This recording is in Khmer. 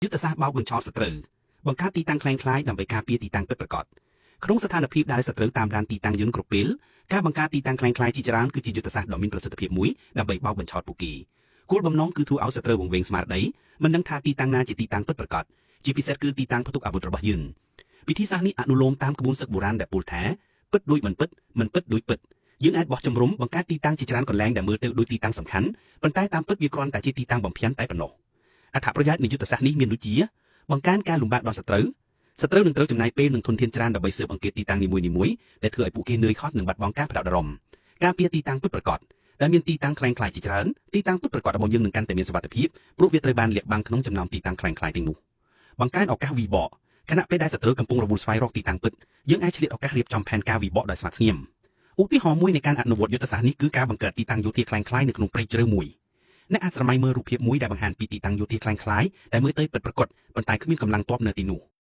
យុទ្ធសាស្ត្របោកបញ្ឆោតសត្រូវបង្កើតទីតាំងคล้ายៗដើម្បីការពារទីតាំងពិតប្រាកដក្នុងស្ថានភាពដែលសត្រូវតាមដានទីតាំងយន្តគ្រប់ពេលការបង្កើតទីតាំងคล้ายៗជាច្រើនគឺជាយុទ្ធសាស្ត្រដ៏មានប្រសិទ្ធភាពមួយដើម្បីបោកបញ្ឆោតពួកគេគោលបំណងគឺធ្វើឲ្យសត្រូវវង្វេងស្មារតីមិនដឹងថាទីតាំងណាជាទីតាំងពិតប្រាកដជាពិសេសគឺទីតាំងផ្ទុកអាវុធរបស់យើងវិធីសាស្ត្រនេះអនុលោមតាមក្បួនសឹកបុរាណដែលពោលថាពិតដូចមិនពិតមិនពិតដូចពិតយើងអាចបោះជំរំបង្កើតទីតាំងជាច្រើនកន្លែងដែលមើលទៅដូចទីតាំងសំខាន់ប៉ុន្តែតាមពិតវាគ្រាន់តែជាទីតាំងបំភាន់តែប៉ុណ្ណោះអត្ថប្រយោជន៍នៃយុទ្ធសាស្ត្រនេះមានដូចជាបង្កើនការលំបាកដល់សត្រូវនឹងត្រូវចំណាយពេលនិងធនធានច្រើនដើម្បីស៊ើបអង្កេតទីតាំងនីមួយៗដែលធ្វើឲ្យពួកគេនឿយហត់និងបាត់បង់ការផ្ដោតអារម្មណ៍ការពារទីតាំងពិតប្រាកដដែលមានទីតាំងคล้ายៗជាច្រើនទីតាំងពិតប្រាកដរបស់យើងនឹងកាន់តែមានសុវត្ថិភាពព្រោះវាត្រូវបានលាក់បាំងក្នុងចំណោមទីតាំងคล้ายៗទាំងនោះបង្កើនឱកាសវិបកខណៈពេលដែលសត្រូវកំពុងរវល់ស្វែងរកទីតាំងពិតយើងអាចឆ្លៀតឱកាសរៀបចំផែនការវិបកដោយស្វាត់ស្ងៀមឧទាហរណ៍មួយនៃការអនុវត្តយុទ្ធសាស្ត្រនេះគឺការបង្កើតទីតាំងយោធាคล้ายៗនៅក្នុងព្រៃជ្រៅមួយអ្នកអាចស្រមៃមើលរូបភាពមួយដែលបង្ហាញពីទីតាំងយោធាคล้ายៗដែលមើលទៅពិតប្រាកដប៉ុន្តែគ្មានកម្លាំងទ័ពនៅទីនោះ